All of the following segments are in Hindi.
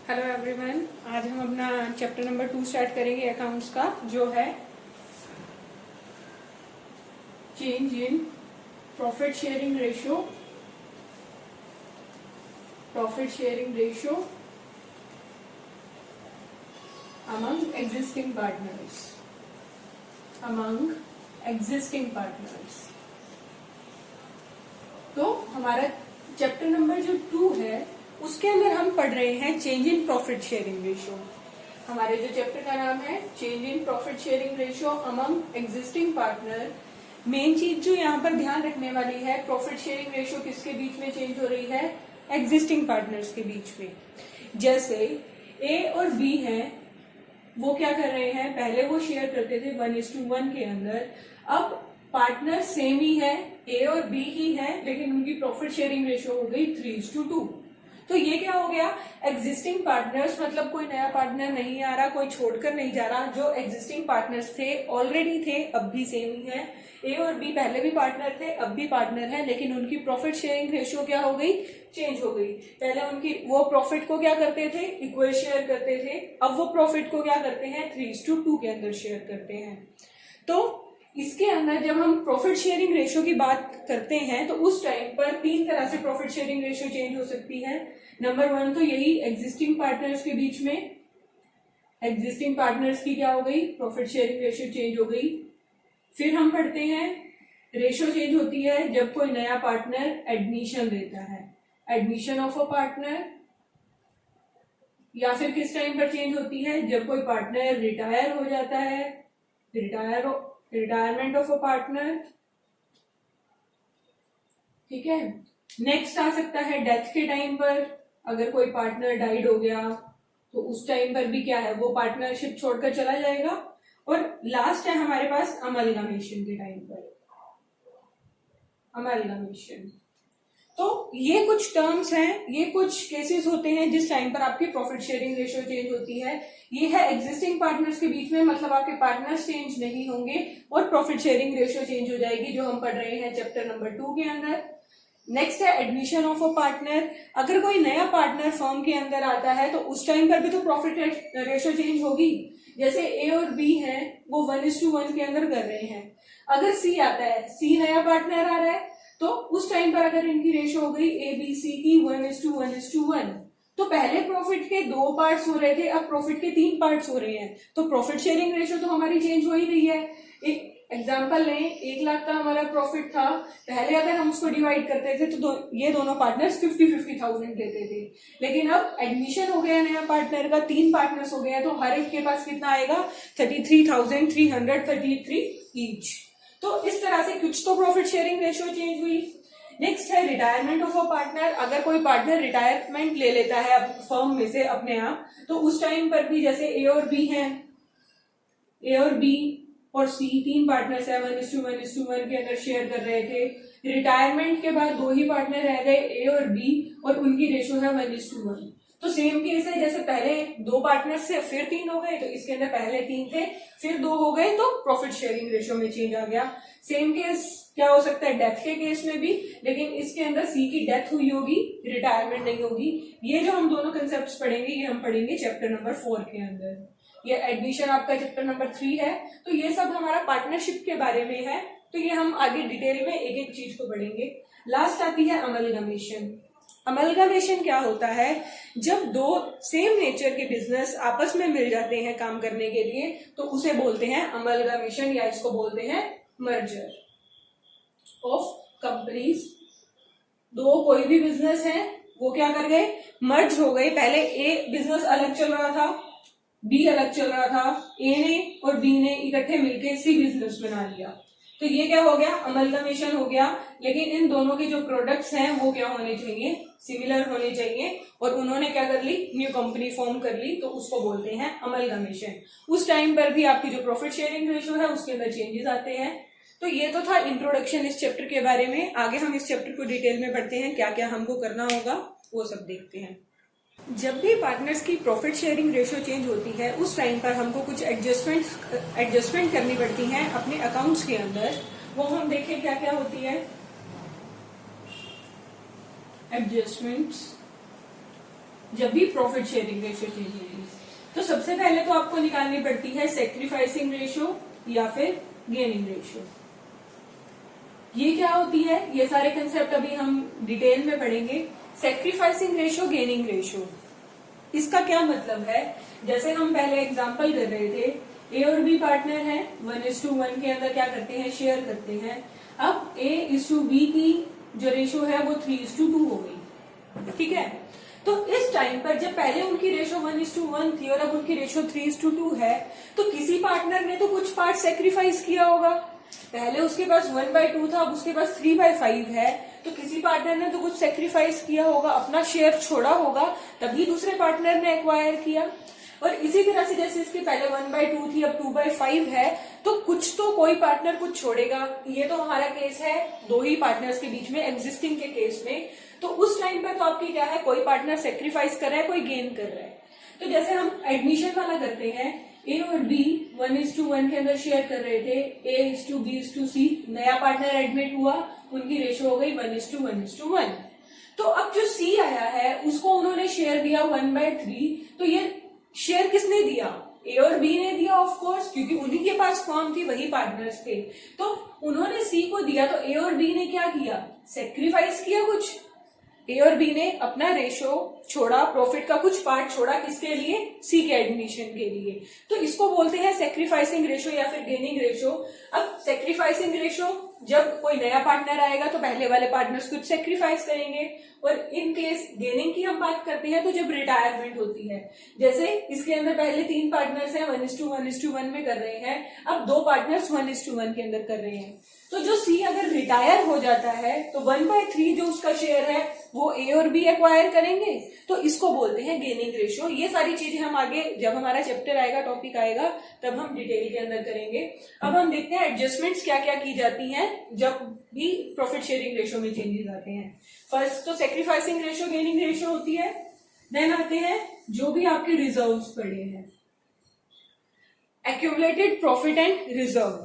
हेलो एवरीवन, आज हम अपना चैप्टर नंबर 2 स्टार्ट करेंगे अकाउंट्स का, जो है change in profit sharing ratio among existing partners. तो हमारा चैप्टर नंबर जो 2 है उसके अंदर हम पढ़ रहे हैं change in profit sharing ratio. हमारे जो चैप्टर का नाम है change in profit sharing ratio among existing partner. Main चीज जो यहाँ पर ध्यान रखने वाली है, प्रॉफिट शेयरिंग रेशियो किसके बीच में चेंज हो रही है? एग्जिस्टिंग पार्टनर्स के बीच में। जैसे ए और बी हैं, वो क्या कर रहे हैं, पहले वो शेयर करते थे 1:1 के अंदर, अब पार्टनर सेम ही है, ए और बी ही है, लेकिन उनकी प्रॉफिट शेयरिंग रेशियो हो गई 3:2। तो ये क्या हो गया? एग्जिस्टिंग पार्टनर्स, मतलब कोई नया पार्टनर नहीं आ रहा, कोई छोड़कर नहीं जा रहा। जो एग्जिस्टिंग पार्टनर्स थे, ऑलरेडी थे, अब भी सेम ही है। ए और बी पहले भी पार्टनर थे, अब भी पार्टनर है, लेकिन उनकी प्रॉफिट शेयरिंग रेशियो क्या हो गई? चेंज हो गई। पहले उनकी वो प्रॉफिट को क्या करते थे? इक्वल शेयर करते थे, अब वो प्रॉफिट को क्या करते हैं? 3:2 के अंदर शेयर करते हैं। तो इसके अंदर जब हम प्रॉफिट शेयरिंग रेशियो की बात करते हैं तो उस टाइम पर 3 तरह से प्रॉफिट शेयरिंग रेशियो चेंज हो सकती है। नंबर 1 तो यही एग्जिस्टिंग पार्टनर्स के बीच में, एग्जिस्टिंग पार्टनर्स की क्या हो गई? प्रॉफिट शेयरिंग रेशियो चेंज हो गई। फिर हम पढ़ते हैं रेशियो चेंज होती है जब कोई नया पार्टनर एडमिशन देता है, एडमिशन ऑफ अ पार्टनर। या फिर किस टाइम पर चेंज होती है? जब कोई पार्टनर रिटायर हो जाता है, रिटायरमेंट ऑफ अ पार्टनर। ठीक है। नेक्स्ट आ सकता है डेथ के टाइम पर, अगर कोई पार्टनर डाइड हो गया तो उस टाइम पर भी क्या है, वो पार्टनरशिप छोड़कर चला जाएगा। और लास्ट है हमारे पास अमलगमेशन के टाइम पर, अमलगमेशन। तो ये कुछ टर्म्स हैं, ये कुछ केसेस होते हैं जिस टाइम पर आपकी प्रॉफिट शेयरिंग रेशियो चेंज होती है। ये है एग्जिस्टिंग पार्टनर्स के बीच में, मतलब आपके पार्टनर्स चेंज नहीं होंगे और प्रॉफिट शेयरिंग रेशियो चेंज हो जाएगी, जो हम पढ़ रहे हैं चैप्टर नंबर 2 के अंदर। नेक्स्ट है एडमिशन ऑफ अ पार्टनर। अगर कोई नया पार्टनर फर्म के अंदर आता है तो उस टाइम पर भी तो प्रॉफिट रेशियो चेंज होगी। जैसे ए और बी है, वो 1:1 के अंदर कर रहे हैं। अगर सी आता है, सी नया पार्टनर आ रहा है, तो उस टाइम पर अगर इनकी रेशियो हो गई ए बी सी की 1:1, तो पहले प्रॉफिट के 2 पार्ट्स हो रहे थे, अब प्रॉफिट के 3 पार्ट्स हो रहे हैं। तो प्रॉफिट शेयरिंग रेशियो तो हमारी चेंज हो ही रही है। एक एग्जाम्पल लें, 1 लाख का हमारा प्रॉफिट था, पहले अगर हम उसको डिवाइड करते थे तो ये दोनों पार्टनर्स 50,000 लेते थे, लेकिन अब एडमिशन हो गया नया पार्टनर का, 3 पार्टनर्स हो गए, तो हर एक के पास कितना आएगा? 33,333 ईच। तो इस तरह से कुछ तो प्रॉफिट शेयरिंग रेशियो चेंज हुई। नेक्स्ट है रिटायरमेंट ऑफ अ पार्टनर। अगर कोई पार्टनर रिटायरमेंट ले लेता है फर्म में से अपने आप, तो उस टाइम पर भी जैसे ए और बी हैं, ए और बी और सी 3 पार्टनर्स है, 1:1 के अंदर शेयर कर रहे थे। रिटायरमेंट के बाद 2 ही पार्टनर रह गए, ए और बी, और उनकी रेशियो है 1:1। तो सेम केस है, जैसे पहले 2 पार्टनर्स थे, फिर 3 हो गए, तो इसके अंदर पहले 3 थे, फिर 2 हो गए, तो प्रॉफिट शेयरिंग रेशियो में चेंज आ गया। सेम केस क्या हो सकता है डेथ के केस में भी, लेकिन इसके अंदर सी की डेथ हुई होगी, रिटायरमेंट नहीं होगी। ये जो हम दोनों कंसेप्ट पढ़ेंगे, ये हम पढ़ेंगे चैप्टर नंबर 4 के अंदर। ये एडमिशन आपका चैप्टर नंबर 3 है। तो ये सब हमारा पार्टनरशिप के बारे में है, तो ये हम आगे डिटेल में एक एक चीज को पढ़ेंगे। लास्ट आती है अमलगमेशन। अमलगमेशन क्या होता है? जब 2 सेम नेचर के बिजनेस आपस में मिल जाते हैं काम करने के लिए, तो उसे बोलते हैं अमलगमेशन, या इसको बोलते हैं मर्जर ऑफ कंपनीज। 2 कोई भी बिजनेस है, वो क्या कर गए? मर्ज हो गए। पहले ए बिजनेस अलग चल रहा था, बी अलग चल रहा था, ए ने और बी ने इकट्ठे मिलकर सी बिजनेस बना लिया, तो ये क्या हो गया? अमलगमेशन हो गया। लेकिन इन दोनों के जो प्रोडक्ट्स हैं वो क्या होने चाहिए? सिमिलर होने चाहिए। और उन्होंने क्या कर ली? न्यू कंपनी फॉर्म कर ली, तो उसको बोलते हैं अमलगमेशन। उस टाइम पर भी आपकी जो प्रॉफिट शेयरिंग रेशियो है उसके अंदर चेंजेस आते हैं। तो ये तो था इंट्रोडक्शन इस चैप्टर के बारे में। आगे हम इस चैप्टर को डिटेल में पढ़ते हैं, क्या क्या हमको करना होगा वो सब देखते हैं। जब भी पार्टनर्स की प्रॉफिट शेयरिंग रेशियो चेंज होती है, उस टाइम पर हमको कुछ एडजस्टमेंट करनी पड़ती हैं अपने अकाउंट्स के अंदर। वो हम देखें क्या क्या होती है। एडजस्टमेंट्स जब भी प्रॉफिट शेयरिंग रेशियो चेंज होगी। तो सबसे पहले तो आपको निकालनी पड़ती है सेक्रीफाइसिंग रेशियो या फिर गेनिंग रेशियो। ये क्या होती है, ये सारे कंसेप्ट अभी हम डिटेल में पढ़ेंगे। सेक्रीफाइसिंग रेशियो, गेनिंग रेशियो, इसका क्या मतलब है? जैसे हम पहले एग्जांपल कर रहे थे, ए और बी पार्टनर हैं, 1:1 के अंदर क्या करते हैं, शेयर करते हैं। अब A:B की जो रेशियो है वो 3:2 हो गई, ठीक है। तो इस टाइम पर जब पहले उनकी रेशियो 1:1 थी और अब उनकी रेशियो 3:2 है, तो किसी पार्टनर ने तो कुछ पार्ट सेक्रीफाइस किया होगा। पहले उसके पास 1/2 था, अब उसके पास 3/5 है, तो किसी पार्टनर ने तो कुछ सेक्रीफाइस किया होगा, अपना शेयर छोड़ा होगा, तभी दूसरे पार्टनर ने एक्वायर किया। और इसी तरह से जैसे इसके पहले 1/2 थी, अब 2/5 है, तो कुछ तो कोई पार्टनर कुछ छोड़ेगा। ये तो हमारा केस है दो ही पार्टनर्स के बीच में, एग्जिस्टिंग के केस में। तो उस टाइम पर तो आपकी क्या है, कोई पार्टनर सेक्रीफाइस कर रहा है, कोई गेन कर रहा है। तो जैसे हम एडमिशन वाला करते हैं, ए और बी 1:1 के अंदर शेयर कर रहे थे, A:B:C, नया पार्टनर एडमिट हुआ, उनकी रेशियो हो गई 1:1:1। तो अब जो सी आया है उसको उन्होंने शेयर दिया 1/3। तो ये शेयर किसने दिया, ए और बी ने दिया ऑफ कोर्स, क्योंकि उन्हीं के पास फॉर्म थी, वही पार्टनर्स थे। तो उन्होंने सी को दिया, तो ए और बी ने क्या किया, सेक्रीफाइस किया कुछ। ए और बी ने अपना रेशो छोड़ा, प्रॉफिट का कुछ पार्ट छोड़ा, किसके लिए, सी के एडमिशन के लिए। तो इसको बोलते हैं सेक्रीफाइसिंग रेशो या फिर गेनिंग रेशो। अब सेक्रीफाइसिंग रेशो, जब कोई नया पार्टनर आएगा तो पहले वाले पार्टनर्स कुछ सेक्रीफाइस करेंगे। और इन केस गेनिंग की हम बात करते हैं तो जब रिटायरमेंट होती है, जैसे इसके अंदर पहले 3 पार्टनर्स हैं, 1:1 में कर रहे हैं, अब 2 पार्टनर्स 1:1 के अंदर कर रहे हैं। तो जो सी अगर रिटायर हो जाता है तो 1/3 जो उसका शेयर है वो ए और बी एक्वायर करेंगे, तो इसको बोलते हैं गेनिंग रेशियो। ये सारी चीजें हम आगे जब हमारा चैप्टर आएगा, टॉपिक आएगा, तब हम डिटेल के अंदर करेंगे। अब हम देखते हैं एडजस्टमेंट्स क्या क्या की जाती हैं जब भी प्रॉफिट शेयरिंग रेशियो में चेंजेस आते हैं। फर्स्ट तो सेक्रीफाइसिंग रेशियो, गेनिंग रेशियो होती है। देन आते हैं जो भी आपके रिजर्व्स पड़े हैं, एक्यूमुलेटेड प्रॉफिट एंड रिजर्व।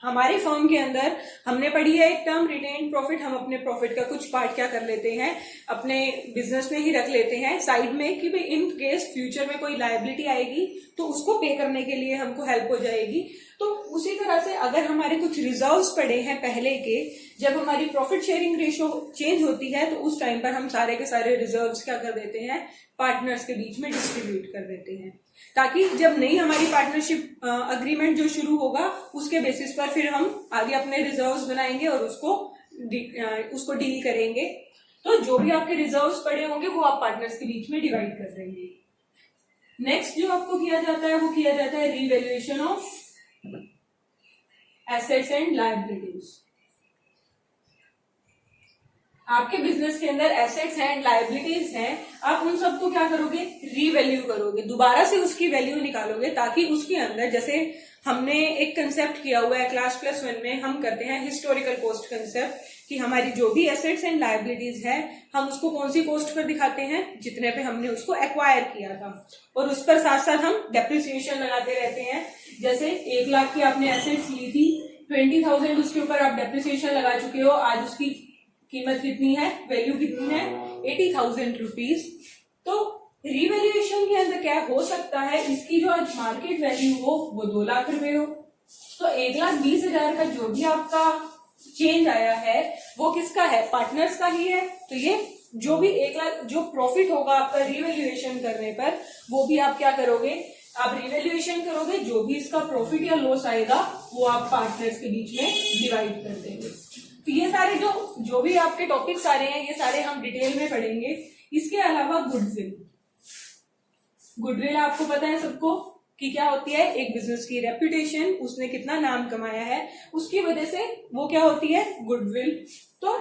हमारी फर्म के अंदर हमने पढ़ी है एक टर्म रिटेन प्रॉफिट। हम अपने प्रॉफिट का कुछ पार्ट क्या कर लेते हैं, अपने बिजनेस में ही रख लेते हैं साइड में, कि भाई इन केस फ्यूचर में कोई लायबिलिटी आएगी तो उसको पे करने के लिए हमको हेल्प हो जाएगी। तो उसी तरह से अगर हमारे कुछ रिजर्व्स पड़े हैं पहले के, जब हमारी प्रॉफिट शेयरिंग रेशियो चेंज होती है तो उस टाइम पर हम सारे के सारे रिजर्व्स क्या कर देते हैं, पार्टनर्स के बीच में डिस्ट्रीब्यूट कर देते हैं, ताकि जब नई हमारी पार्टनरशिप अग्रीमेंट जो शुरू होगा उसके बेसिस पर फिर हम आगे अपने रिजर्व्स बनाएंगे और उसको डील करेंगे। तो जो भी आपके रिजर्व्स पड़े होंगे वो आप पार्टनर्स के बीच में डिवाइड कर देंगे। नेक्स्ट जो आपको किया जाता है वो किया जाता है revaluation of assets and liabilities. आपके बिजनेस के अंदर एसेट्स हैं, लायबिलिटीज हैं, आप उन सबको क्या करोगे, रीवैल्यू करोगे, दोबारा से उसकी वैल्यू निकालोगे, ताकि उसके अंदर, जैसे हमने एक कंसेप्ट किया हुआ है क्लास +1 में, हम करते हैं हिस्टोरिकल कॉस्ट कंसेप्ट, कि हमारी जो भी एसेट्स एंड लायबिलिटीज है हम उसको कौन सी कॉस्ट पर दिखाते हैं, जितने पे हमने उसको एक्वायर किया था, और उस पर साथ साथ हम डेप्रिसिएशन लगाते रहते हैं। जैसे 1 लाख की आपने एसेट्स ली थी, 20,000 उसके ऊपर आप डेप्रिसिएशन लगा चुके हो, आज उसकी कीमत कितनी है, वैल्यू कितनी है, 80,000 रुपीज। तो रिवैल्यूएशन के अंदर क्या हो सकता है, इसकी जो आज मार्केट वैल्यू हो वो 2 लाख रुपए हो, तो 1,20,000 का जो भी आपका चेंज आया है वो किसका है, पार्टनर्स का ही है। तो ये जो भी 1 लाख जो प्रॉफिट होगा आपका रिवैल्यूएशन करने पर, वो भी आप क्या करोगे, आप रिवैल्यूएशन करोगे, जो भी इसका प्रॉफिट या लॉस आएगा वो आप पार्टनर्स के बीच में डिवाइड कर देंगे। तो ये सारे जो भी आपके टॉपिक्स आ रहे हैं ये सारे हम डिटेल में पढ़ेंगे। इसके अलावा गुडविल आपको पता है सबको कि क्या होती है, एक बिजनेस की रेप्यूटेशन, उसने कितना नाम कमाया है, उसकी वजह से वो क्या होती है, गुडविल। तो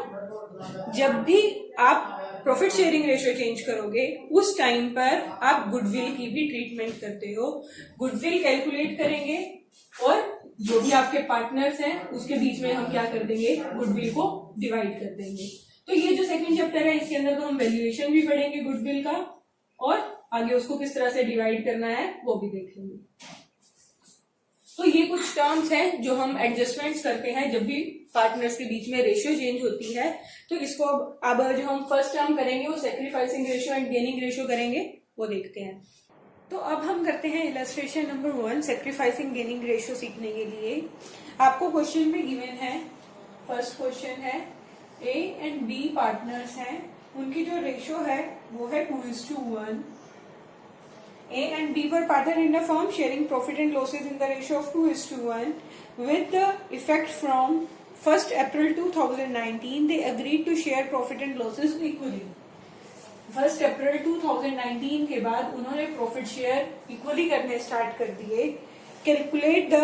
जब भी आप प्रॉफिट शेयरिंग रेशियो चेंज करोगे उस टाइम पर आप गुडविल की भी ट्रीटमेंट करते हो। गुडविल कैलकुलेट करेंगे और जो भी आपके पार्टनर्स हैं उसके बीच में हम क्या कर देंगे, गुडविल को डिवाइड कर देंगे। तो ये जो सेकंड चैप्टर है इसके अंदर तो हम वैल्यूएशन भी पढ़ेंगे गुडविल का, और आगे उसको किस तरह से डिवाइड करना है वो भी देख लेंगे। तो ये कुछ टर्म्स हैं जो हम एडजस्टमेंट्स करते हैं जब भी पार्टनर्स के बीच में रेशियो चेंज होती है। तो इसको अब जो हम फर्स्ट टर्म करेंगे वो sacrificing ratio and gaining ratio करेंगे, वो देखते हैं। तो अब हम करते हैं illustration number 1 sacrificing gaining ratio सीखने के लिए। आपको क्वेश्चन में गिवन है, फर्स्ट क्वेश्चन है ए एंड बी पार्टनर्स हैं, उनकी जो रेशियो है वो है 2:1। A and B were partner in a firm sharing profit and losses in the ratio of 2:1. With the effect from 1st April 2019, they agreed to share profit and losses equally. 1st April 2019 के बाद उन्होंने प्रॉफिट शेयर इक्वली करने स्टार्ट कर दिए। Calculate the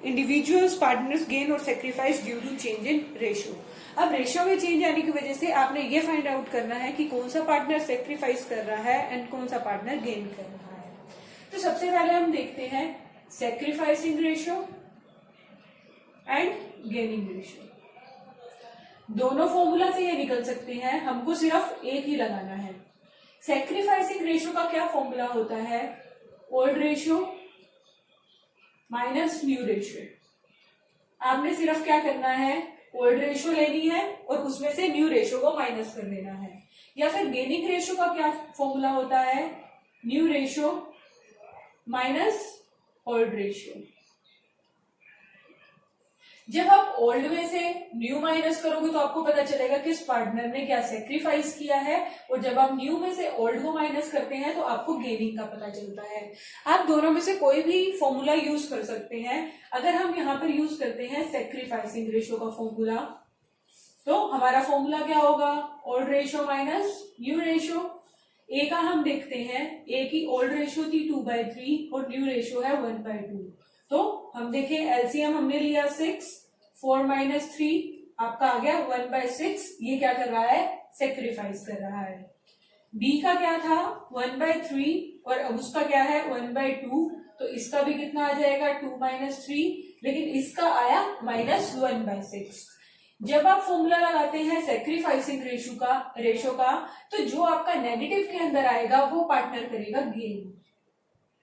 individuals partners gain और sacrifice due to change in ratio. अब रेशियो में चेंज आने की वजह से आपने ये फाइंड आउट करना है कि कौन सा पार्टनर सेक्रीफाइस कर रहा है एंड कौन सा पार्टनर गेन कर रहा है। तो सबसे पहले हम देखते हैं sacrificing ratio and gaining ratio. दोनों फॉर्मूला से ये निकल सकते हैं, हमको सिर्फ एक ही लगाना है। सेक्रीफाइसिंग रेशियो का क्या फॉर्मूला होता है? Old ratio minus new ratio. आपने सिर्फ क्या करना है, ओल्ड रेशियो लेनी है और उसमें से न्यू रेशियो को माइनस कर देना है। या फिर गेनिंग रेशियो का क्या फॉर्मूला होता है? New ratio minus old ratio. जब आप ओल्ड में से न्यू माइनस करोगे तो आपको पता चलेगा किस पार्टनर ने क्या सेक्रीफाइस किया है, और जब आप न्यू में से ओल्ड को माइनस करते हैं तो आपको गेनिंग का पता चलता है। आप दोनों में से कोई भी फॉर्मूला यूज कर सकते हैं। अगर हम यहाँ पर यूज करते हैं सेक्रीफाइसिंग रेशियो का फॉर्मूला, तो हमारा फॉर्मूला क्या होगा? Old ratio minus new ratio. A का हम देखते हैं, ए की ओल्ड रेशियो थी 2/3 और न्यू रेशियो है 1/2। तो हम देखें एलसीएम हमने लिया 6, 4 - 3 आपका आ गया 1/6। ये क्या कर रहा है? सेक्रीफाइस कर रहा है। बी का क्या था? 1/3 और अब उसका क्या है? 1/2। तो इसका भी कितना आ जाएगा? 2 - 3, लेकिन इसका आया -1/6। जब आप फॉर्मूला लगाते हैं सेक्रीफाइसिंग रेशियो का, तो जो आपका नेगेटिव के अंदर आएगा वो पार्टनर करेगा गेन,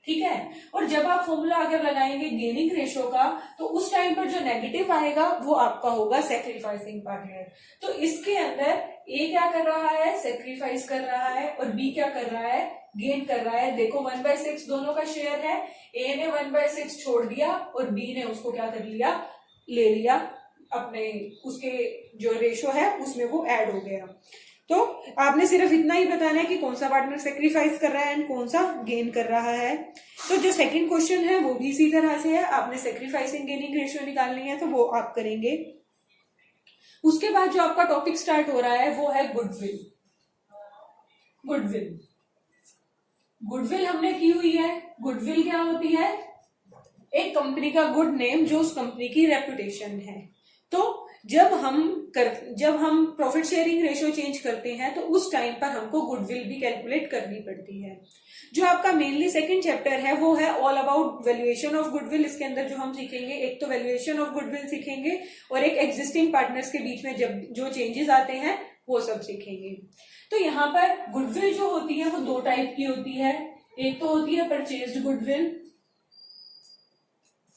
ठीक है। और जब आप फॉर्मूला अगर लगाएंगे गेनिंग रेशियो का, तो उस टाइम पर जो नेगेटिव आएगा वो आपका होगा सेक्रीफाइसिंग पार्टनर। तो इसके अंदर ए क्या कर रहा है? सेक्रीफाइस कर रहा है, और बी क्या कर रहा है? गेन कर रहा है। देखो 1/6 दोनों का शेयर है। ए ने 1/6 छोड़ दिया और बी ने उसको क्या कर लिया? ले लिया अपने, उसके जो रेशियो है उसमें वो ऐड हो गया। तो आपने सिर्फ इतना ही बताना है कि कौन सा पार्टनर सेक्रीफाइस कर रहा है एंड कौन सा गेन कर रहा है। तो जो सेकंड क्वेश्चन है वो भी इसी तरह से है, आपने सेक्रीफाइसिंग गेनिंग रेशियो निकालनी है तो वो आप करेंगे। उसके बाद जो आपका टॉपिक स्टार्ट हो रहा है वो है गुडविल। गुडविल गुडविल हमने की हुई है। गुडविल क्या होती है? एक कंपनी का गुड नेम, जो उस कंपनी की रेपुटेशन है। तो जब हम प्रॉफिट शेयरिंग रेशियो चेंज करते हैं तो उस टाइम पर हमको गुडविल भी कैलकुलेट करनी पड़ती है। जो आपका मेनली सेकंड चैप्टर है वो है all about valuation of goodwill. इसके अंदर जो हम सीखेंगे, एक तो वैल्यूएशन ऑफ गुडविल सीखेंगे और एक एग्जिस्टिंग पार्टनर्स के बीच में जब जो चेंजेस आते हैं वो सब सीखेंगे। तो यहाँ पर गुडविल जो होती है वो दो टाइप की होती है। एक तो होती है परचेज्ड गुडविल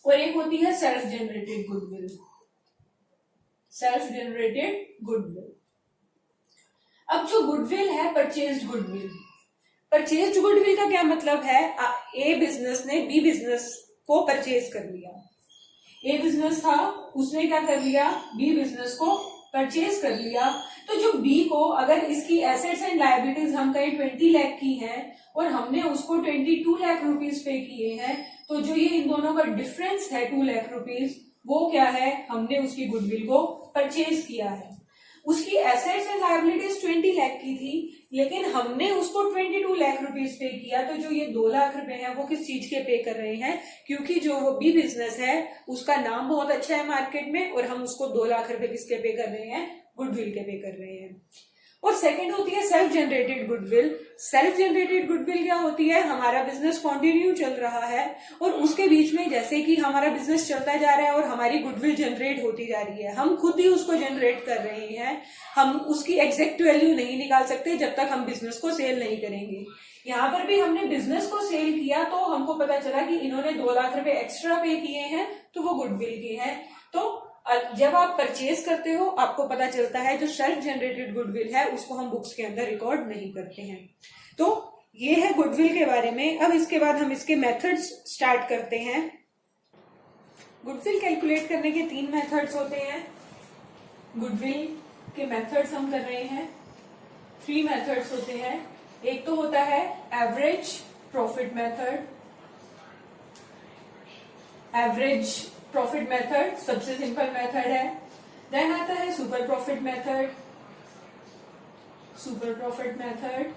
और एक होती है self generated goodwill. Self generated goodwill. अब जो गुडविल है परचेज्ड गुडविल, परचेज्ड गुडविल का क्या मतलब है? ए बिजनेस ने बी बिजनेस को परचेज कर लिया। ए बिजनेस था, उसने क्या कर लिया? बी बिजनेस को परचेज कर लिया। तो जो बी को, अगर इसकी एसेट्स एंड लायबिलिटीज हम कहीं 20 लाख की हैं और हमने उसको 22 लाख रुपीज पे किए हैं, तो जो ये इन दोनों का डिफरेंस है 2 लाख रुपीज, वो क्या है? हमने उसकी गुडविल को परचेज किया है। उसकी एसेट्स एंड लायबिलिटीज 20 लाख की थी, लेकिन हमने उसको 22 लाख रुपीज पे किया। तो जो ये 2 लाख रुपए हैं वो किस चीज के पे कर रहे हैं? क्योंकि जो वो बी बिजनेस है उसका नाम बहुत अच्छा है मार्केट में, और हम उसको 2 लाख रुपए किसके पे कर रहे हैं? गुडविल के पे कर रहे हैं। और सेकंड होती है self generated goodwill. Self generated goodwill क्या होती है? हमारा बिजनेस कंटिन्यू चल रहा है और उसके बीच में जैसे कि हमारा बिजनेस चलता जा रहा है और हमारी गुडविल जनरेट होती जा रही है, हम खुद ही उसको जनरेट कर रहे हैं। हम उसकी एग्जैक्ट वैल्यू नहीं निकाल सकते जब तक हम बिजनेस को सेल नहीं करेंगे। यहाँ पर भी हमने बिजनेस को सेल किया तो हमको पता चला कि इन्होंने 2 लाख रुपए एक्स्ट्रा पे किए हैं, तो वो गुडविल की है। तो जब आप परचेज करते हो आपको पता चलता है जो सेल्फ जनरेटेड गुडविल है उसको हम बुक्स के अंदर रिकॉर्ड नहीं करते हैं। तो ये है गुडविल के बारे में। अब इसके बाद हम इसके मेथड्स स्टार्ट करते हैं। गुडविल कैलकुलेट करने के 3 मेथड्स होते हैं। गुडविल के मेथड्स हम कर रहे हैं, 3 मेथड्स होते हैं। एक तो होता है average profit method. Average profit method सबसे सिंपल मेथड है। देन आता है super profit method, super profit method.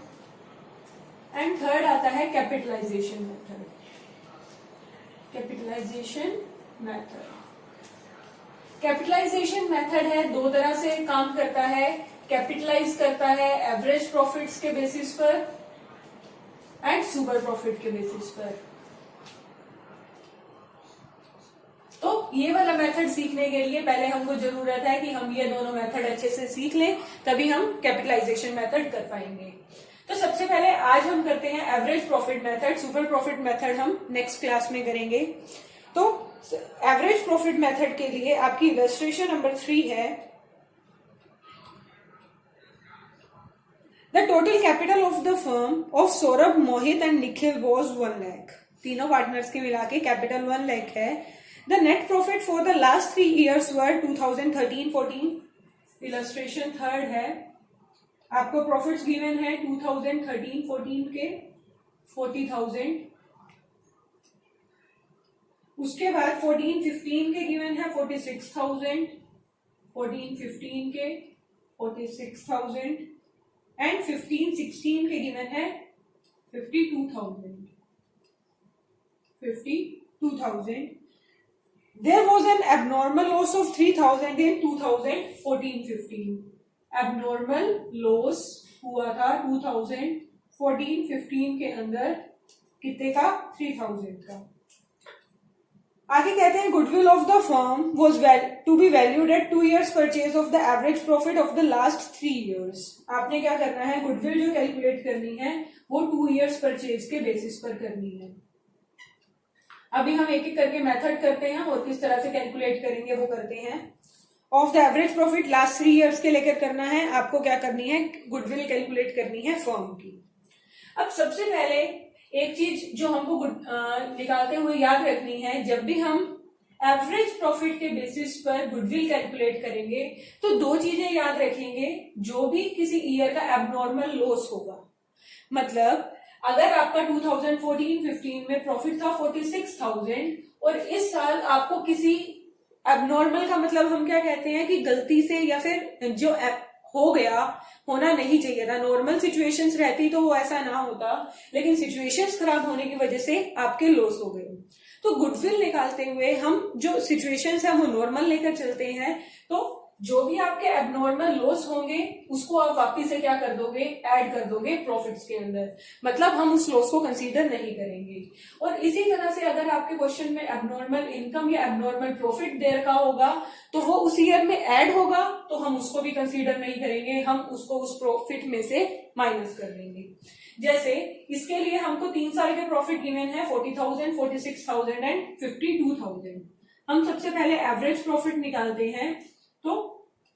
And third आता है capitalisation method, capitalisation method. Capitalisation method है, 2 तरह से काम करता है। कैपिटलाइज करता है एवरेज प्रॉफिट्स के बेसिस पर एंड सुपर प्रॉफिट के बेसिस पर। तो ये वाला मेथड सीखने के लिए पहले हमको जरूरत है कि हम ये दोनों मेथड अच्छे से सीख लें, तभी हम कैपिटलाइजेशन मेथड कर पाएंगे। तो सबसे पहले आज हम करते हैं average profit method. Super profit method हम नेक्स्ट क्लास में करेंगे। तो एवरेज प्रॉफिट मेथड के लिए आपकी इलस्ट्रेशन नंबर 3 है। The total capital of the firm of Saurabh, Mohit and Nikhil was 1 lakh. तीनों पार्टनर्स के मिला के कैपिटल 1 लाख है। The net profit for the last 3 years were 2013-14। Illustration third है। आपको प्रॉफिट्स गिवन है 2013-14 के 40,000। उसके बाद 14-15 के गिवन है 46,000, 14-15 के 46,000 एंड 15-16 के गिवन है 52,000, 52,000। There was an abnormal loss of 3,000 in 2014-15। abnormal loss हुआ था 2014-15 के अंदर कितने का? 3,000 का। आगे कहते हैं goodwill of the firm was to be valued at 2 years purchase of the average profit of the last 3 years। आपने क्या करना है, गुडविल जो कैलकुलेट करनी है वो 2 years परचेज के बेसिस पर करनी है। अभी हम एक एक करके मेथड करते हैं और किस तरह से कैलकुलेट करेंगे वो करते हैं। Of the average profit last 3 years के लेकर करना है। आपको क्या करनी है, गुडविल कैलकुलेट करनी है फर्म की। अब सबसे पहले एक चीज जो हमको निकालते हुए याद रखनी है, जब भी हम एवरेज प्रॉफिट के बेसिस पर गुडविल कैलकुलेट करेंगे तो 2 चीजें याद रखेंगे। जो भी किसी ईयर का एबनॉर्मल लॉस होगा, मतलब अगर आपका 2014-15 में प्रॉफिट था 46,000 और इस साल आपको किसी एबनॉर्मल का मतलब हम क्या कहते हैं कि गलती से या फिर जो हो गया, होना नहीं चाहिए था। नॉर्मल सिचुएशंस रहती तो वो ऐसा ना होता, लेकिन सिचुएशंस खराब होने की वजह से आपके लॉस हो गए। तो गुडविल निकालते हुए हम जो सिचुएशंस है वो नॉर्मल लेकर चलते हैं। तो जो भी आपके एबनॉर्मल लॉस होंगे उसको आप वापिस से क्या कर दोगे, ऐड कर दोगे प्रॉफिट्स के अंदर, मतलब हम उस लॉस को कंसीडर नहीं करेंगे। और इसी तरह से अगर आपके क्वेश्चन में एबनॉर्मल इनकम या एबनॉर्मल प्रॉफिट देर का होगा तो वो उस ईयर में ऐड होगा, तो हम उसको भी कंसीडर नहीं करेंगे, हम उसको उस प्रॉफिट में से माइनस कर देंगे। जैसे इसके लिए हमको 3 साल के प्रॉफिट गिवन है 40,000, 46,000 एंड 52,000। हम सबसे पहले एवरेज प्रॉफिट निकालते हैं। तो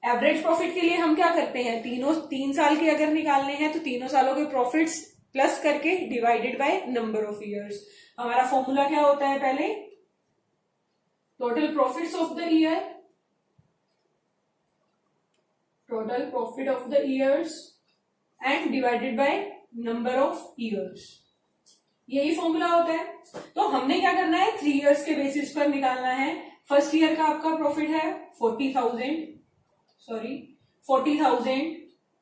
एवरेज प्रॉफिट के लिए हम क्या करते हैं, 3 साल के अगर निकालने हैं तो तीनों सालों के प्रॉफिट्स प्लस करके divided by number of years. हमारा फॉर्मूला क्या होता है, पहले total profits of the year, total profit of the years and divided by number of years, यही फॉर्मूला होता है। तो हमने क्या करना है, 3 years के बेसिस पर निकालना है। फर्स्ट ईयर का आपका प्रॉफिट है 40,000,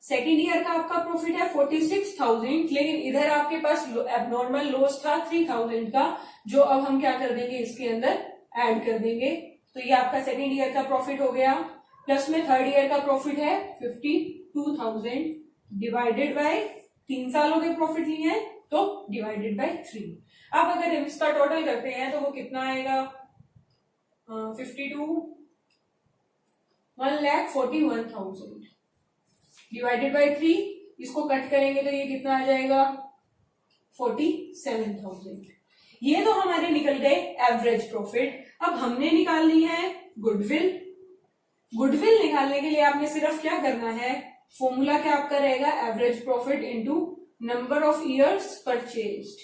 सेकेंड ईयर का आपका प्रॉफिट है 46,000, लेकिन इधर आपके पास एबनॉर्मल लॉस था 3,000 का, जो अब हम क्या कर देंगे, इसके अंदर ऐड कर देंगे। तो ये आपका सेकेंड ईयर का प्रॉफिट हो गया। प्लस में थर्ड ईयर का प्रॉफिट है 52,000 डिवाइडेड बाय 3 सालों के प्रॉफिट लिए हैं तो डिवाइडेड बाय 3। अब अगर इसका टोटल करते हैं तो वो कितना आएगा, 1,41,000 डिवाइडेड बाय 3। इसको कट करेंगे तो ये कितना आ जाएगा, 47,000। ये तो हमारे निकल गए एवरेज प्रॉफिट। अब हमने निकालनी है गुडविल। गुडविल निकालने के लिए आपने सिर्फ क्या करना है, फॉर्मूला क्या आपका रहेगा, average profit into number of years purchased.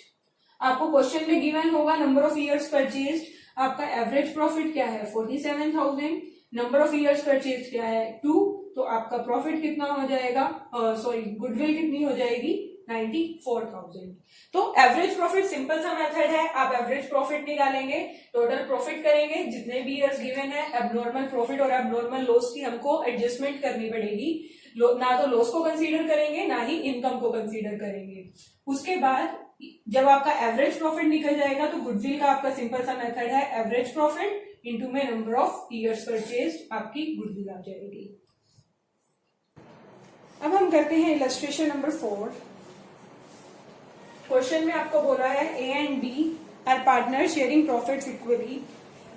आपको क्वेश्चन में गिवन होगा नंबर ऑफ ईयर्स परचेज्ड, आपका एवरेज प्रॉफिट क्या है 47,000, नंबर ऑफ ईयर्स परचेज क्या है 2, तो आपका प्रॉफिट कितना हो जाएगा, गुडविल कितनी हो जाएगी 94,000। तो एवरेज प्रॉफिट सिंपल सा मेथड है, आप एवरेज प्रॉफिट निकालेंगे, टोटल प्रॉफिट करेंगे, जितने भी ईयर्स गिवन है, एबनॉर्मल प्रॉफिट और एबनॉर्मल लॉस की हमको एडजस्टमेंट करनी पड़ेगी। ना तो लॉस को कंसीडर करेंगे ना ही इनकम को कंसीडर करेंगे। उसके बाद जब आपका एवरेज प्रॉफिट निकल जाएगा तो गुडविल का आपका सिंपल सा मेथड है एवरेज प्रॉफिट इनटू में नंबर ऑफ ईयर्स परचेज, आपकी गुडविल आ जाएगी। अब हम करते हैं इलस्ट्रेशन नंबर 4। क्वेश्चन में आपको बोला है A and B are partner sharing profits equally.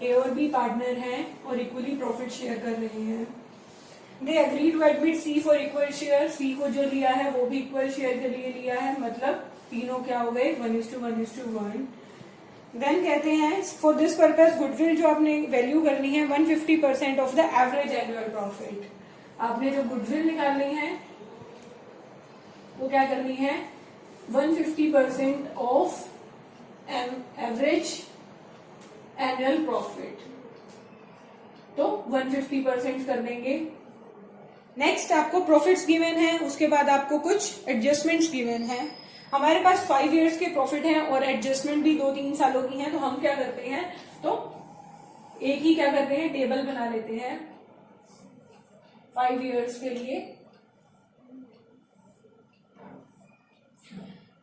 A और बी पार्टनर हैं और इक्वली प्रॉफिट शेयर कर रहे हैं। They agree to admit C for equal share. C को जो लिया है वो भी इक्वल शेयर के लिए लिया है, मतलब तीनों क्या हो गए 1:1:1। देन कहते हैं फॉर दिस पर्पज गुडविल जो आपने वैल्यू करनी है 150% of the average annual profit. आपने जो गुडविल निकालनी है वो क्या करनी है 150% ऑफ एवरेज एनुअल प्रॉफिट, तो 150% कर देंगे। नेक्स्ट आपको प्रॉफिट्स गिवन है, उसके बाद आपको कुछ एडजस्टमेंट्स गिवन है। हमारे पास 5 इयर्स के प्रॉफिट हैं और एडजस्टमेंट भी 2-3 सालों की हैं, तो हम क्या करते हैं, तो एक ही क्या करते हैं टेबल बना लेते हैं 5 इयर्स के लिए।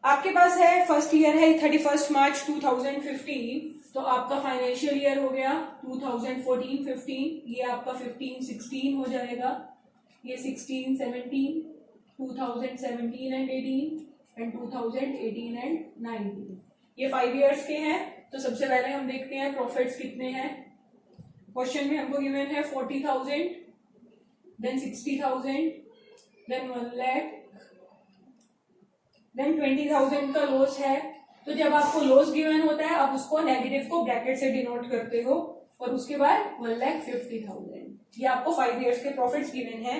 आपके पास है फर्स्ट ईयर है 31 मार्च 2015, तो आपका फाइनेंशियल ईयर हो गया 2014-15, ये आपका 15-16 हो जाएगा, ये 16-17, 2017 एंड 18 एंड 2018 एंड 19। ये 5 इयर्स के हैं। तो सबसे पहले हम देखते हैं प्रॉफिट्स कितने हैं। क्वेश्चन में हमको गिवन है 40,000, देन 60,000, देन 1 लाख, देन 20,000 का लॉस है। तो जब आपको लॉस गिवन होता है आप उसको नेगेटिव को ब्रैकेट से डिनोट करते हो और उसके बाद 1,50,000। ये आपको 5 इयर्स के प्रॉफिट्स गिवन है।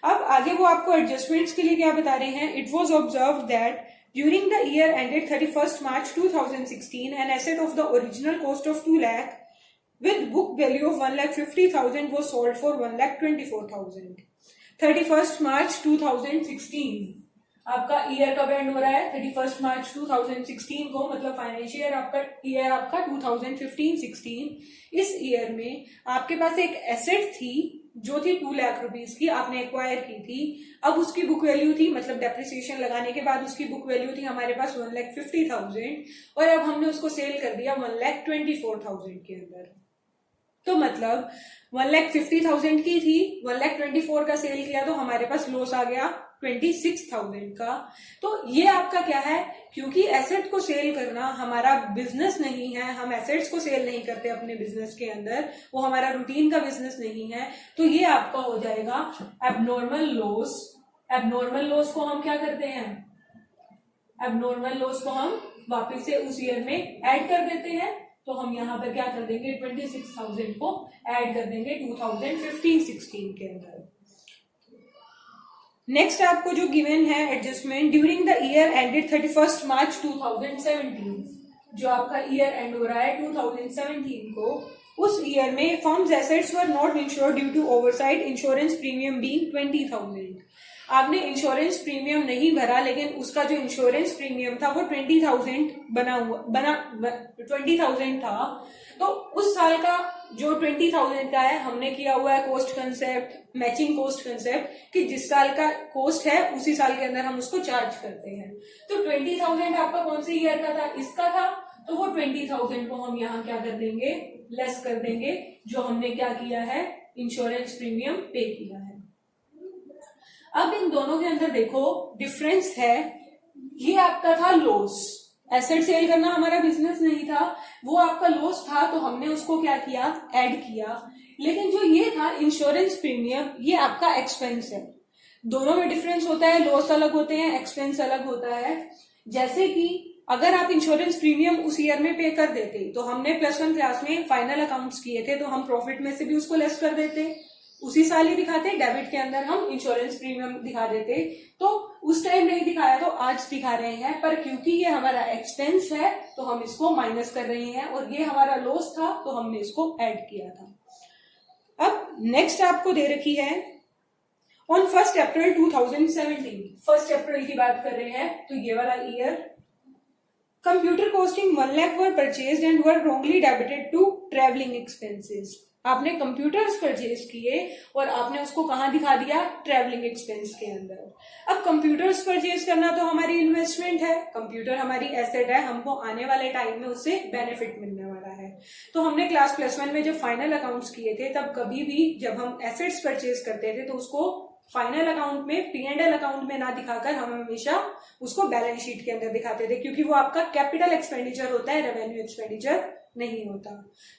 अब आगे वो आपको एडजस्टमेंट्स के लिए क्या बता रहे हैं, it was observe that during the year ended 31 March 2016 an asset of the original cost of 2 lakh with book value of 1,50,000 was sold for 1,24,000। 31 मार्च 2016 आपका ईयर कब एंड हो रहा है 31 मार्च 2016 को, मतलब फाइनेंशियल आपका 2015-16। इस ईयर में आपके पास एक एसेट थी जो थी 2 लाख रुपीस की, आपने एक्वायर की थी। अब उसकी बुक वैल्यू थी, मतलब डेप्रिसिएशन लगाने के बाद उसकी बुक वैल्यू थी हमारे पास 1,50,000 और अब हमने उसको सेल कर दिया 1,24,000 के अंदर। तो मतलब 1,50,000 की थी, 1,24,000 का सेल किया तो हमारे पास लॉस आ गया 26,000 का। तो ये आपका क्या है, क्योंकि एसेट को सेल करना हमारा बिजनेस नहीं है, हम एसेट्स को सेल नहीं करते अपने बिजनेस के अंदर, वो हमारा रूटीन का बिजनेस नहीं है, तो ये आपका हो जाएगा एबनॉर्मल लॉस। एबनॉर्मल लॉस को हम क्या करते हैं, एबनॉर्मल लॉस को हम वापस से उस ईयर में ऐड कर देते हैं। तो हम यहाँ पर क्या कर देंगे 26,000 को ऐड कर देंगे 2015-16 के अंदर। नेक्स्ट आपको जो गिवन है adjustment during the year ended 31 मार्च 2017, जो आपका ईयर एंड हो रहा है 2017 को, उस ईयर में firm's assets were not insured due to oversight, insurance premium being 20,000। आपने इंश्योरेंस प्रीमियम नहीं भरा, लेकिन उसका जो इंश्योरेंस प्रीमियम था वो 20,000 20,000 था। तो उस साल का जो 20,000 का है हमने किया हुआ है cost concept, matching cost concept, कि जिस साल का कॉस्ट है उसी साल के अंदर हम उसको चार्ज करते हैं। तो 20,000 आपका कौन से ईयर का था, इसका था, तो वो 20,000 को हम यहाँ क्या कर देंगे, लेस कर देंगे, जो हमने क्या किया है इंश्योरेंस प्रीमियम पे किया है। अब इन दोनों के अंदर देखो डिफरेंस है, ये आपका था लॉस, एसेट सेल करना हमारा बिजनेस नहीं था, वो आपका लॉस था, तो हमने उसको क्या किया ऐड किया। लेकिन जो ये था इंश्योरेंस प्रीमियम, ये आपका एक्सपेंस है। दोनों में डिफरेंस होता है, लॉस अलग होते हैं, एक्सपेंस अलग होता है। जैसे कि अगर आप इंश्योरेंस प्रीमियम उस ईयर में पे कर देते, तो हमने +1 क्लास में फाइनल अकाउंट्स किए थे, तो हम प्रॉफिट में से भी उसको लेस कर देते, उसी साल ही दिखाते, डेबिट के अंदर हम इंश्योरेंस प्रीमियम दिखा देते। तो उस टाइम नहीं दिखाया तो आज दिखा रहे हैं, पर क्योंकि ये हमारा एक्सपेंस है तो हम इसको माइनस कर रहे हैं, और ये हमारा लॉस था तो हमने इसको ऐड किया था। अब नेक्स्ट आपको दे रखी है ऑन 1 अप्रैल 2017, 1 अप्रैल की बात कर रहे हैं, तो ये वाला year, computer costing 1 lakh were purchased and were wrongly debited to travelling expenses. आपने कंप्यूटर्स परचेज किए और आपने उसको कहाँ दिखा दिया, ट्रेवलिंग एक्सपेंस के अंदर। अब कंप्यूटर्स परचेज करना तो हमारी इन्वेस्टमेंट है, कंप्यूटर हमारी एसेट है, हमको आने वाले टाइम में उससे बेनिफिट मिलने वाला है। तो हमने क्लास +1 में जब फाइनल अकाउंट्स किए थे, तब कभी भी जब हम एसेट्स परचेज करते थे तो उसको फाइनल अकाउंट में, P&L अकाउंट में ना दिखाकर हम हमेशा उसको बैलेंस शीट के अंदर दिखाते थे, क्योंकि वो आपका कैपिटल एक्सपेंडिचर होता है, रेवेन्यू एक्सपेंडिचर नहीं होता।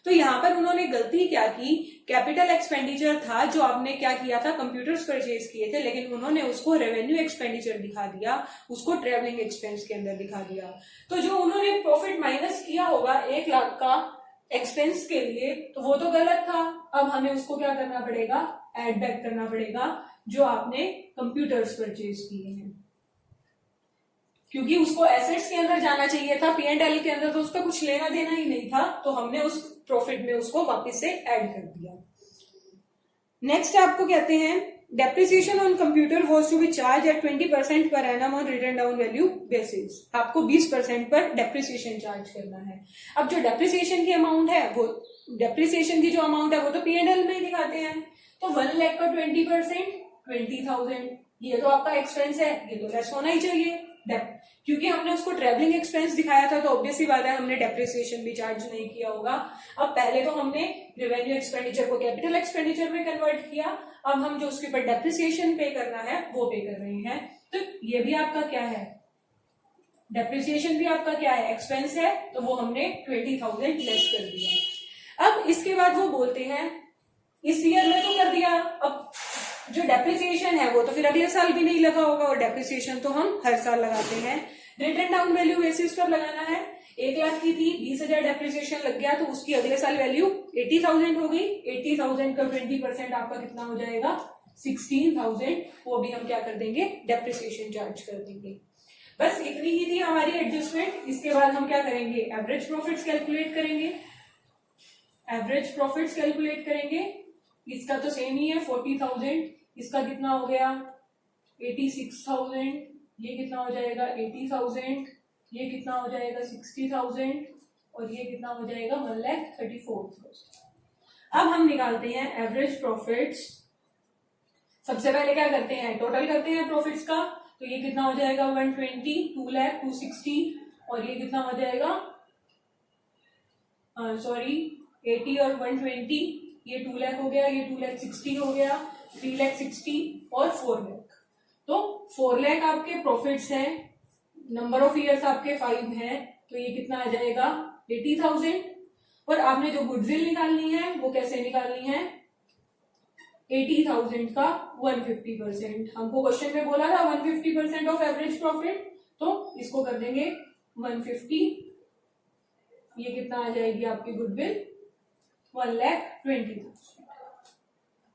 तो यहाँ पर उन्होंने गलती क्या की, कैपिटल एक्सपेंडिचर था जो आपने क्या किया था, कंप्यूटर्स परचेज किए थे, लेकिन उन्होंने उसको रेवेन्यू एक्सपेंडिचर दिखा दिया, उसको ट्रेवलिंग एक्सपेंस के अंदर दिखा दिया। तो जो उन्होंने प्रॉफिट माइनस किया होगा 1 लाख का एक्सपेंस के लिए, तो वो तो गलत था। अब हमें उसको क्या करना पड़ेगा, एड बैक करना पड़ेगा जो आपने कंप्यूटर्स परचेज किए हैं, क्योंकि उसको एसेट्स के अंदर जाना चाहिए था, P&L के अंदर तो उसका कुछ लेना देना ही नहीं था, तो हमने उस प्रॉफिट में उसको वापस से ऐड कर दिया। नेक्स्ट आपको कहते हैं depreciation on computer was to be charged at 20% per annum on written down value basis. आपको 20% पर डेप्रिसिएशन चार्ज करना है। अब जो डेप्रिसिएशन की अमाउंट है, वो डेप्रिसिएशन की जो अमाउंट है वो तो P&L में ही दिखाते हैं, तो 1 लाख का 20% 20,000, ये तो आपका एक्सपेंस है, ये तो लेस होना ही चाहिए, क्योंकि हमने उसको ट्रेवलिंग एक्सपेंस दिखाया था, तो ऑब्वियसली बात है हमने डेप्रिसिएशन भी चार्ज नहीं किया होगा। अब पहले तो हमने रेवेन्यू एक्सपेंडिचर को कैपिटल एक्सपेंडिचर में कन्वर्ट किया, अब हम जो उसके ऊपर डेप्रिसिएशन पे करना है वो पे कर रहे हैं। तो ये भी आपका क्या है, डेप्रिसिएशन भी आपका क्या है, एक्सपेंस है, तो वो हमने 20,000 लेस कर दिया। अब इसके बाद वो बोलते हैं इस ईयर में तो कर दिया, अब जो डेप्रिसिएशन है वो तो फिर अगले साल भी नहीं लगा होगा, और डेप्रिसिएशन तो हम हर साल लगाते हैं। रिटर्न डाउन वैल्यू बेसिस पर लगाना है, 1 लाख की थी, 20,000 डेप्रिसिएशन लग गया, तो उसकी अगले साल वैल्यू 80,000 हो गई। 80,000 का 20% आपका कितना हो जाएगा, 16,000, वो भी हम क्या कर देंगे, डेप्रिसिएशन चार्ज कर देंगे। बस इतनी ही थी हमारी एडजस्टमेंट। इसके बाद हम क्या करेंगे, एवरेज प्रॉफिट्स कैलकुलेट करेंगे। एवरेज प्रॉफिट्स कैलकुलेट करेंगे, इसका तो सेम ही है 40,000, इसका कितना हो गया 86,000, ये कितना हो जाएगा 80,000, ये कितना हो जाएगा 60,000, और ये कितना हो जाएगा 1,34,000। अब हम निकालते हैं एवरेज प्रॉफिट्स। सबसे पहले क्या करते हैं, टोटल करते हैं प्रॉफिट्स का, तो ये कितना हो जाएगा 120, 2 लाख 260, और ये कितना हो जाएगा 80 और 120, ये 2 लाख हो गया, ये 2,60,000 हो गया, 3,60,000 और 4 लाख। तो 4 लाख आपके प्रॉफिट्स हैं, नंबर ऑफ ईयर्स आपके 5 हैं, तो ये कितना आ जाएगा 80,000। और आपने जो गुडविल निकालनी है वो कैसे निकालनी है, 80,000 का 150%। हमको क्वेश्चन में बोला था 150% ऑफ एवरेज प्रॉफिट, तो इसको कर देंगे 150, ये कितना आ जाएगी आपकी गुडविल 1,20,000।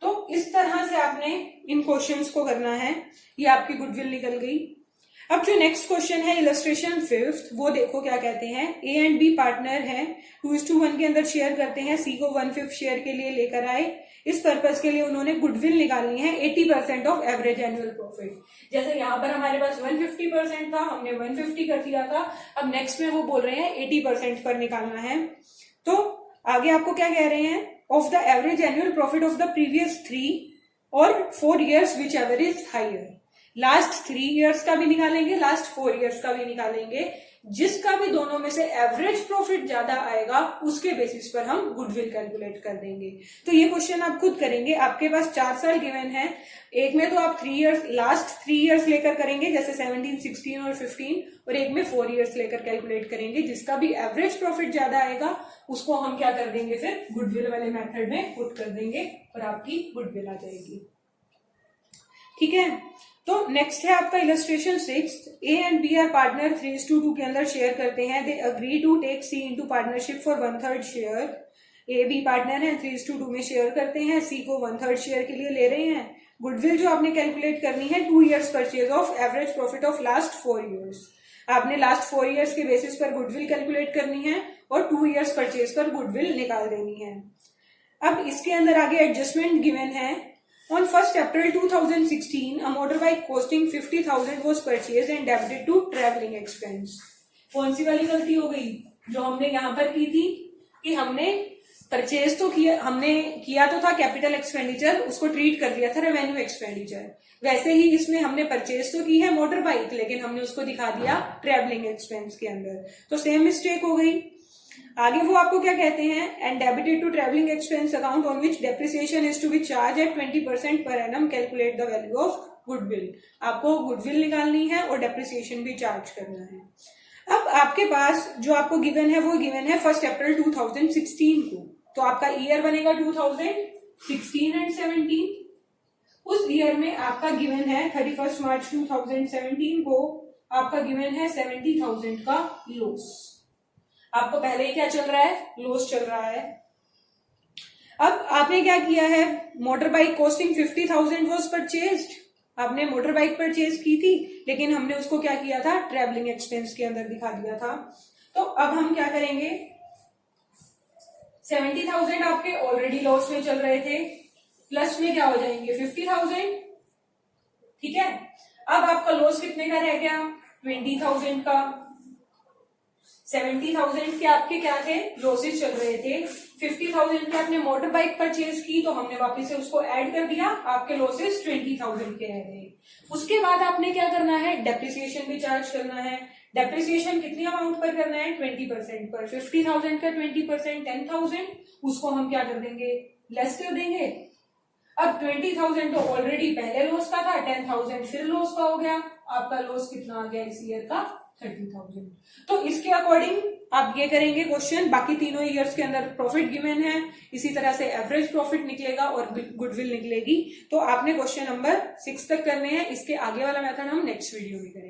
तो इस तरह से आपने इन क्वेश्चंस को करना है। ये आपकी गुडविल निकल गई। अब जो नेक्स्ट क्वेश्चन है इलस्ट्रेशन 5th, वो देखो क्या कहते हैं। ए एंड बी पार्टनर हैं, 2:1 के अंदर शेयर करते हैं, सी को 1/5 शेयर के लिए लेकर आए। इस पर्पस के लिए उन्होंने गुडविल निकालनी है 80% ऑफ एवरेज एनुअल प्रॉफिट। जैसे यहाँ पर हमारे पास 150% था, हमने 150 कर दिया था, अब नेक्स्ट में वो बोल रहे हैं 80% पर निकालना है। तो आगे आपको क्या कह रहे हैं, of the average annual profit of the previous 3 और 4 years whichever is higher. Last 3 years का भी निकालेंगे, लास्ट 4 ईयर्स का भी निकालेंगे, जिसका भी दोनों में से एवरेज प्रॉफिट ज्यादा आएगा उसके बेसिस पर हम गुडविल कैलकुलेट कर देंगे। तो ये क्वेश्चन आप खुद करेंगे, आपके पास 4 साल गिवन है, एक में तो आप 3 ईयर्स, लास्ट 3 ईयर्स लेकर करेंगे जैसे 17, 16 और 15, और एक में 4 ईयर्स लेकर कैलकुलेट करेंगे। जिसका भी एवरेज प्रॉफिट ज्यादा आएगा उसको हम क्या कर देंगे, फिर गुडविल वाले मेथड में पुट कर देंगे और आपकी गुडविल आ जाएगी। ठीक है, तो नेक्स्ट है आपका illustration 6। A and B are partner 3:2 के अंदर शेयर करते हैं। They agree to take C into partnership for 1/3 share. A B partner है, 3:2 में शेयर करते हैं, सी को 1/3 शेयर के लिए ले रहे हैं। गुडविल जो आपने कैलकुलेट करनी है 2 years purchase of average profit of last 4 years। आपने लास्ट 4 years के बेसिस पर गुडविल कैलकुलेट करनी है और 2 years परचेज पर गुडविल निकाल देनी है। अब इसके अंदर आगे एडजस्टमेंट गिवन है। On 1st April 2016, a motorbike costing 50,000 was purchased and debited to traveling expense। कौन सी वाली गलती हो गई जो हमने यहाँ पर की थी कि हमने परचेज तो किया तो था कैपिटल एक्सपेंडिचर, उसको ट्रीट कर दिया था रेवेन्यू एक्सपेंडिचर। वैसे ही इसमें हमने परचेज तो की है मोटर बाइक, लेकिन हमने उसको दिखा दिया ट्रेवलिंग एक्सपेंस के अंदर, तो सेम मिस्टेक हो गई। आगे वो आपको क्या कहते हैं, and debited to travelling expense account on which depreciation is to be charged at 20% per annum, calculate the value of goodwill. आपको गुडविल निकालनी है और डेप्रिसिएशन भी चार्ज करना है। अब आपके पास जो आपको गिवन है वो गिवन है 1st April 2016 को, तो आपका ईयर बनेगा 2016 एंड 17। उस ईयर में आपका गिवन है 31 मार्च 2017 को आपका गिवन है 70,000 का लॉस। आपको पहले ही क्या चल रहा है, लॉस चल रहा है। अब आपने क्या किया है, motor bike costing 50,000 was purchased. आपने मोटर बाइक परचेज की थी, लेकिन हमने उसको क्या किया था, ट्रेवलिंग एक्सपेंस के अंदर दिखा दिया था। तो अब हम क्या करेंगे, 70,000 आपके ऑलरेडी लॉस में चल रहे थे, प्लस में क्या हो जाएंगे 50,000, ठीक है। अब आपका लॉस कितने का रह गया, 20,000 का। 70,000 के आपके क्या थे, लॉसेस चल रहे थे। 50,000 के आपने मोटर बाइक परचेज की, तो हमने वापस से उसको ऐड कर दिया, आपके लॉसेस 20,000 के रह गए। उसके बाद आपने क्या करना है, डेप्रिसिएशन भी चार्ज करना है। डेप्रिसिएशन कितनी अमाउंट पर करना है, 20% पर। 50,000 का 20% 10,000, उसको हम क्या कर देंगे, लेस कर देंगे। अब 20,000 तो ऑलरेडी पहले लॉस का था, 10,000 फिर लॉस का हो गया। आपका लॉस कितना आ गया इस ईयर का, 30,000। तो इसके अकॉर्डिंग आप ये करेंगे क्वेश्चन। बाकी तीनों ईयर्स के अंदर प्रॉफिट गिवन है, इसी तरह से एवरेज प्रॉफिट निकलेगा और गुडविल निकलेगी। तो आपने क्वेश्चन नंबर 6 तक करने हैं। इसके आगे वाला मेथड हम नेक्स्ट वीडियो में करेंगे।